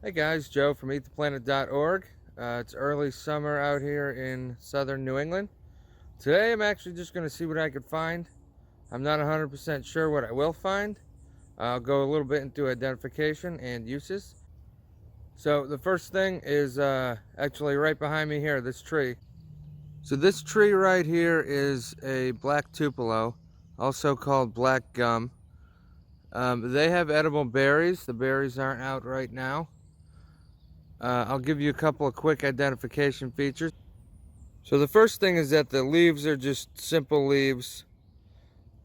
Hey guys, Joe from eattheplanet.org. It's early summer out here in southern New England. Today I'm actually just going to see what I could find. I'm not 100% sure what I will find. I'll go a little bit into identification and uses. So the first thing is actually right behind me here, this tree. So this tree right here is a black Tupelo, also called black gum. They have edible berries. The berries aren't out right now. I'll give you a couple of quick identification features. So the first thing is that the leaves are just simple leaves.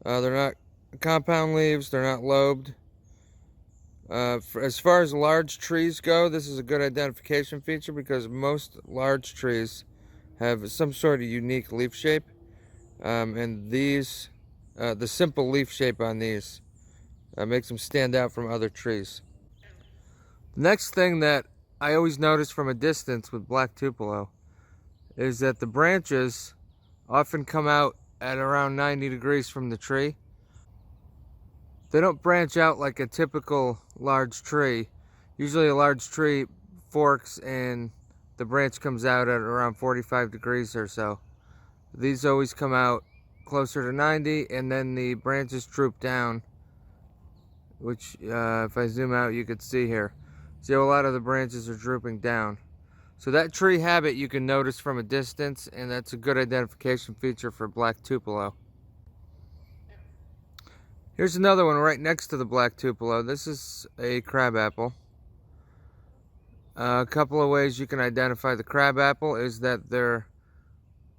They're not compound leaves, they're not lobed. As far as large trees go, this is a good identification feature because most large trees have some sort of unique leaf shape. And these, the simple leaf shape on these makes them stand out from other trees. The next thing that I always notice from a distance with black Tupelo is that the branches often come out at around 90 degrees from the tree. They don't branch out like a typical large tree. Usually a large tree forks and the branch comes out at around 45 degrees or so. These always come out closer to 90 and then the branches droop down, which if I zoom out you could see here. See how a lot of the branches are drooping down. So that tree habit you can notice from a distance, and that's a good identification feature for black Tupelo. Here's another one right next to the black Tupelo. This is a crabapple. A couple of ways you can identify the crabapple is that they're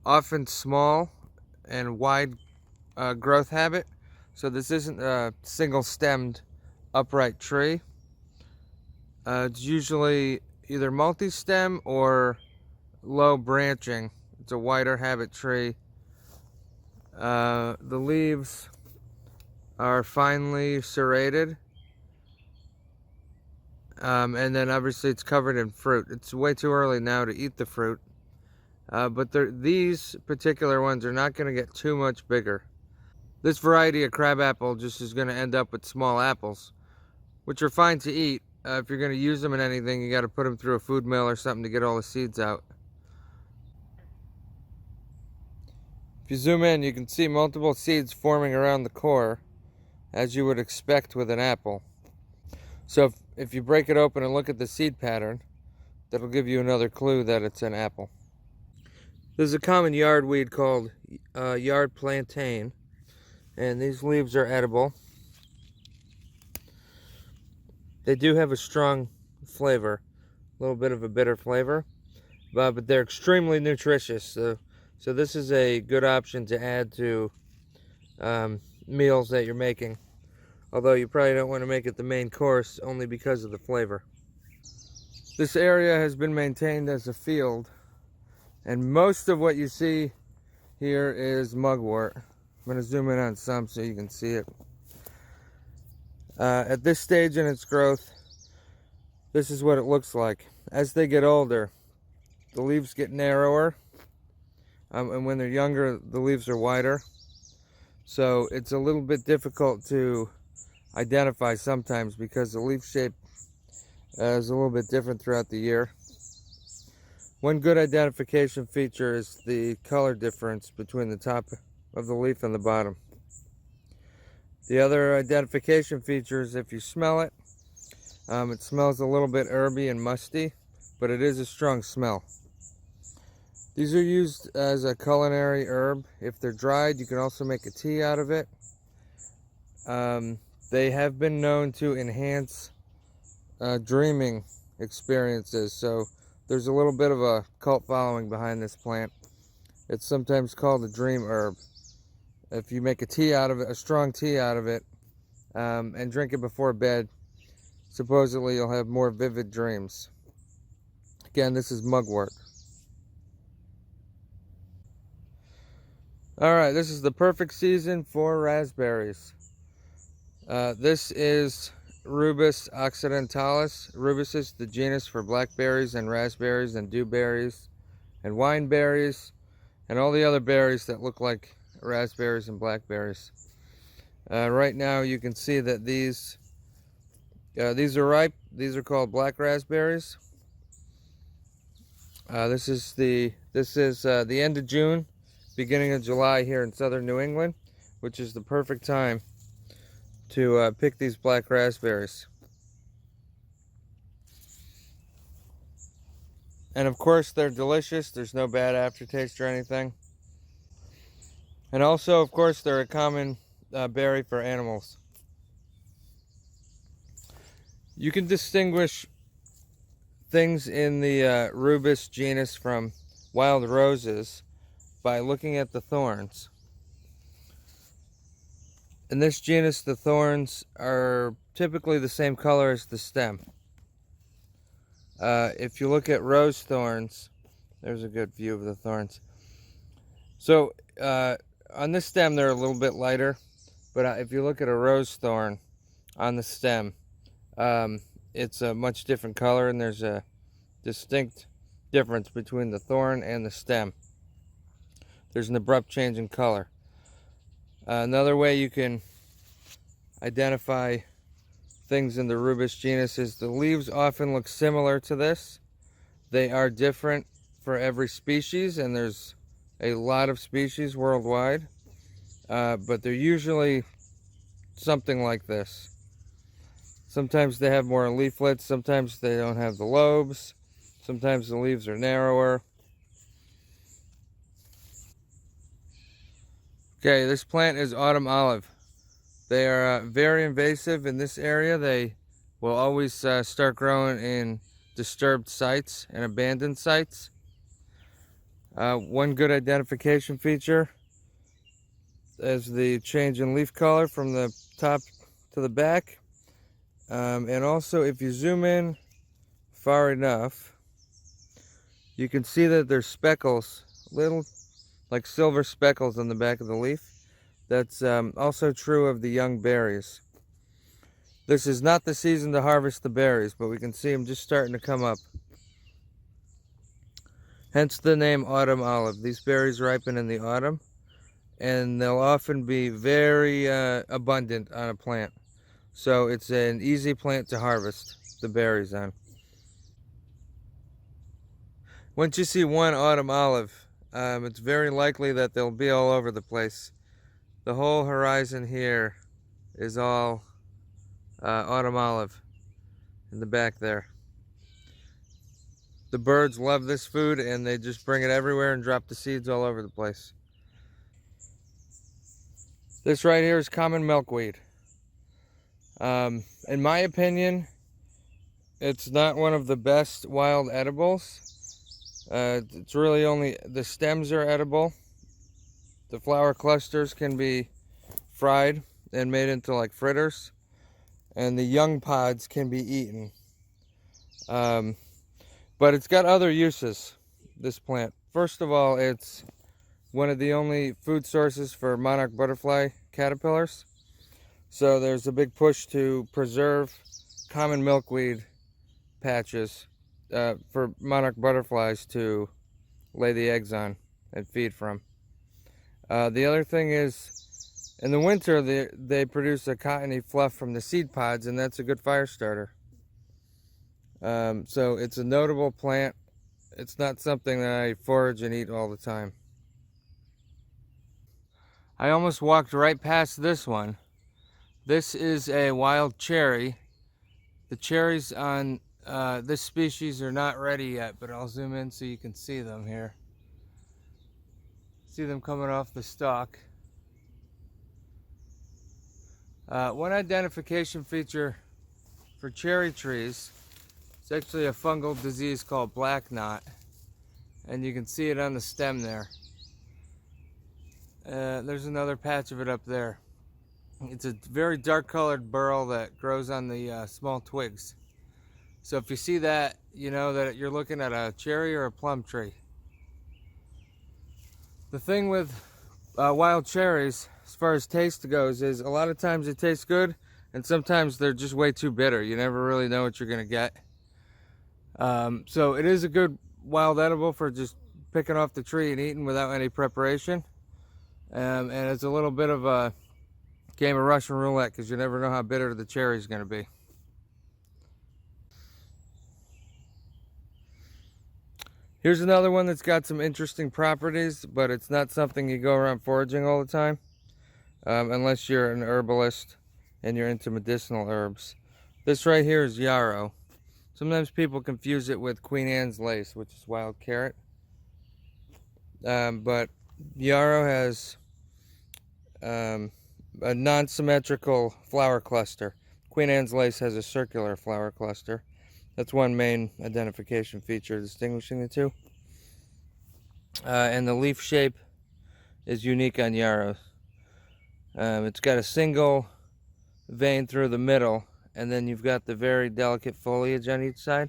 often small and wide growth habit. So this isn't a single-stemmed upright tree. It's usually either multi-stem or low branching. It's a wider habit tree. The leaves are finely serrated. And then obviously it's covered in fruit. It's way too early now to eat the fruit. But these particular ones are not going to get too much bigger. This variety of crabapple just is going to end up with small apples, which are fine to eat. If you're going to use them in anything, you got to put them through a food mill or something to get all the seeds out. If you zoom in, you can see multiple seeds forming around the core, as you would expect with an apple. So if you break it open and look at the seed pattern, that'll give you another clue that it's an apple. There's a common yard weed called yard plantain, and these leaves are edible. They do have a strong flavor, a little bit of a bitter flavor, but they're extremely nutritious. So this is a good option to add to meals that you're making. Although you probably don't want to make it the main course only because of the flavor. This area has been maintained as a field, and most of what you see here is mugwort. I'm going to zoom in on some so you can see it. At this stage in its growth, this is what it looks like. As they get older, the leaves get narrower, and when they're younger, the leaves are wider. So it's a little bit difficult to identify sometimes because the leaf shape is a little bit different throughout the year. One good identification feature is the color difference between the top of the leaf and the bottom. The other identification feature is if you smell it, it smells a little bit herby and musty, but it is a strong smell. These are used as a culinary herb. If they're dried, you can also make a tea out of it. They have been known to enhance dreaming experiences, so there's a little bit of a cult following behind this plant. It's sometimes called a dream herb. If you make a tea out of it, a strong tea out of it, and drink it before bed, supposedly you'll have more vivid dreams. Again, this is mugwort. Alright, this is the perfect season for raspberries. This is Rubus occidentalis. Rubus is the genus for blackberries and raspberries and dewberries and wineberries and all the other berries that look like raspberries and blackberries. Right now you can see that these These are ripe. These are called black raspberries. This is the end of June, beginning of July here in southern New England, which is the perfect time to pick these black raspberries. And of course they're delicious. There's no bad aftertaste or anything. And also, of course, they're a common berry for animals. You can distinguish things in the Rubus genus from wild roses by looking at the thorns. In this genus, the thorns are typically the same color as the stem. If you look at rose thorns, there's a good view of the thorns. So on this stem, they're a little bit lighter, but if you look at a rose thorn on the stem, it's a much different color, and there's a distinct difference between the thorn and the stem. There's an abrupt change in color. Another way you can identify things in the Rubus genus is the leaves often look similar to this. They are different for every species, and there's a lot of species worldwide, but they're usually something like this. Sometimes they have more leaflets, sometimes they don't have the lobes, sometimes the leaves are narrower. Okay, this plant is autumn olive. They are very invasive in this area. They will always start growing in disturbed sites and abandoned sites. One good identification feature is the change in leaf color from the top to the back. And also, if you zoom in far enough, you can see that there's speckles, little like silver speckles on the back of the leaf. That's also true of the young berries. This is not the season to harvest the berries, but we can see them just starting to come up. Hence the name autumn olive. These berries ripen in the autumn, and they'll often be very abundant on a plant. So it's an easy plant to harvest the berries on. Once you see one autumn olive, it's very likely that they'll be all over the place. The whole horizon here is all autumn olive in the back there. The birds love this food, and they just bring it everywhere and drop the seeds all over the place. This right here is common milkweed. In my opinion, it's not one of the best wild edibles. It's really only the stems are edible. The flower clusters can be fried and made into like fritters, and the young pods can be eaten. But it's got other uses, this plant. First of all, it's one of the only food sources for monarch butterfly caterpillars. So there's a big push to preserve common milkweed patches for monarch butterflies to lay the eggs on and feed from. The other thing is, in the winter, they produce a cottony fluff from the seed pods, and that's a good fire starter. So it's a notable plant. It's not something that I forage and eat all the time. I almost walked right past this one. This is a wild cherry. The cherries on this species are not ready yet, but I'll zoom in so you can see them here. See them coming off the stalk. One identification feature for cherry trees, it's actually a fungal disease called black knot, and you can see it on the stem there. There's another patch of it up there. It's a very dark colored burl that grows on the small twigs. So if you see that, you know that you're looking at a cherry or a plum tree. The thing with wild cherries, as far as taste goes, is a lot of times it tastes good, and sometimes they're just way too bitter. You never really know what you're gonna get. So it is a good wild edible for just picking off the tree and eating without any preparation. And it's a little bit of a game of Russian roulette, because you never know how bitter the cherry is going to be. Here's another one that's got some interesting properties, but it's not something you go around foraging all the time, unless you're an herbalist and you're into medicinal herbs. This right here is Yarrow. Sometimes people confuse it with Queen Anne's lace, which is wild carrot. But Yarrow has a non-symmetrical flower cluster. Queen Anne's lace has a circular flower cluster. That's one main identification feature distinguishing the two. And the leaf shape is unique on Yarrow. It's got a single vein through the middle, and then you've got the very delicate foliage on each side.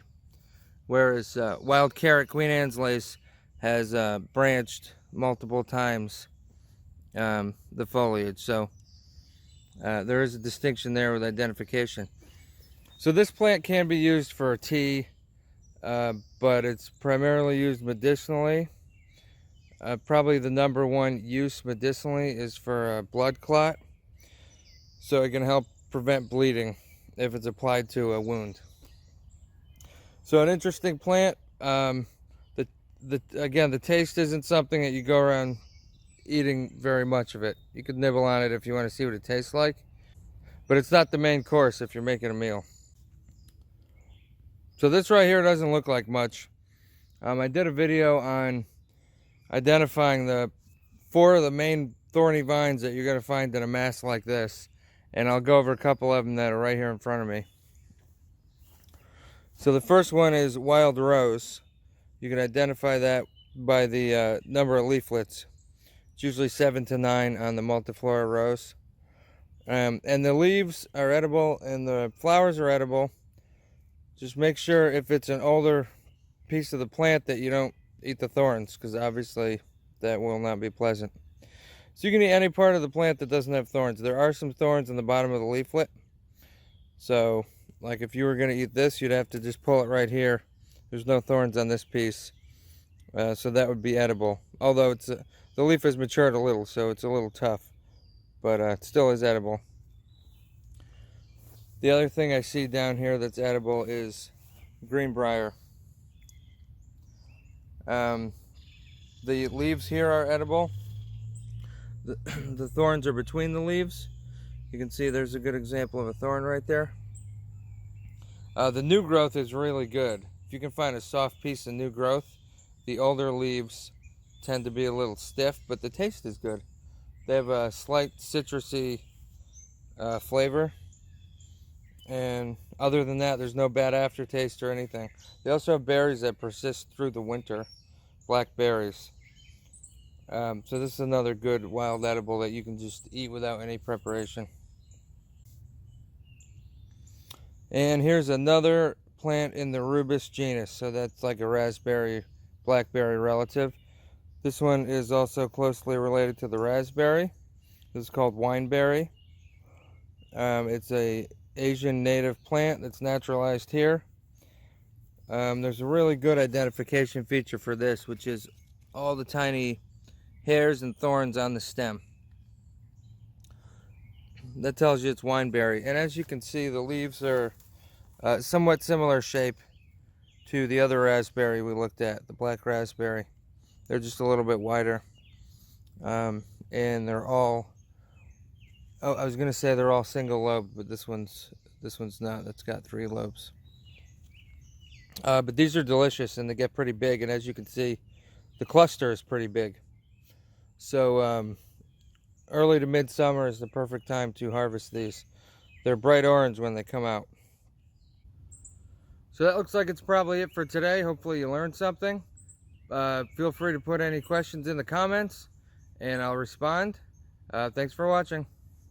Whereas wild carrot, Queen Anne's lace, has branched multiple times the foliage. So there is a distinction there with identification. So this plant can be used for tea, but it's primarily used medicinally. Probably the #1 use medicinally is for a blood clot. So it can help prevent bleeding if it's applied to a wound. So an interesting plant. Again, the taste isn't something that you go around eating very much of it. You could nibble on it if you want to see what it tastes like, but it's not the main course if you're making a meal. So this right here doesn't look like much. I did a video on identifying the 4 of the main thorny vines that you're going to find in a mass like this, and I'll go over a couple of them that are right here in front of me. So the first one is wild rose. You can identify that by the number of leaflets. It's usually 7 to 9 on the Multiflora Rose. And the leaves are edible and the flowers are edible. Just make sure if it's an older piece of the plant that you don't eat the thorns, because obviously that will not be pleasant. So you can eat any part of the plant that doesn't have thorns. There are some thorns in the bottom of the leaflet. So like if you were going to eat this, you'd have to just pull it right here. There's no thorns on this piece. So that would be edible. Although it's the leaf has matured a little, so it's a little tough. But it still is edible. The other thing I see down here that's edible is Greenbrier. The leaves here are edible. The thorns are between the leaves. You can see there's a good example of a thorn right there. The new growth is really good. If you can find a soft piece of new growth, the older leaves tend to be a little stiff, but the taste is good. They have a slight citrusy flavor. And other than that, there's no bad aftertaste or anything. They also have berries that persist through the winter, black berries. So this is another good wild edible that you can just eat without any preparation. And here's another plant in the Rubus genus. So that's like a raspberry, blackberry relative. This one is also closely related to the raspberry. This is called Wineberry. It's a Asian native plant that's naturalized here. There's a really good identification feature for this, which is all the tiny hairs and thorns on the stem. That tells you it's Wineberry. And as you can see, the leaves are somewhat similar shape to the other raspberry we looked at, the black raspberry. They're just a little bit wider. And they're all, oh, I was going to say they're all single lobed, but this one's not. That's got 3 lobes. But these are delicious and they get pretty big, and as you can see, the cluster is pretty big. So early to midsummer is the perfect time to harvest these. They're bright orange when they come out. So that looks like it's probably it for today. Hopefully you learned something. Feel free to put any questions in the comments and I'll respond. Thanks for watching.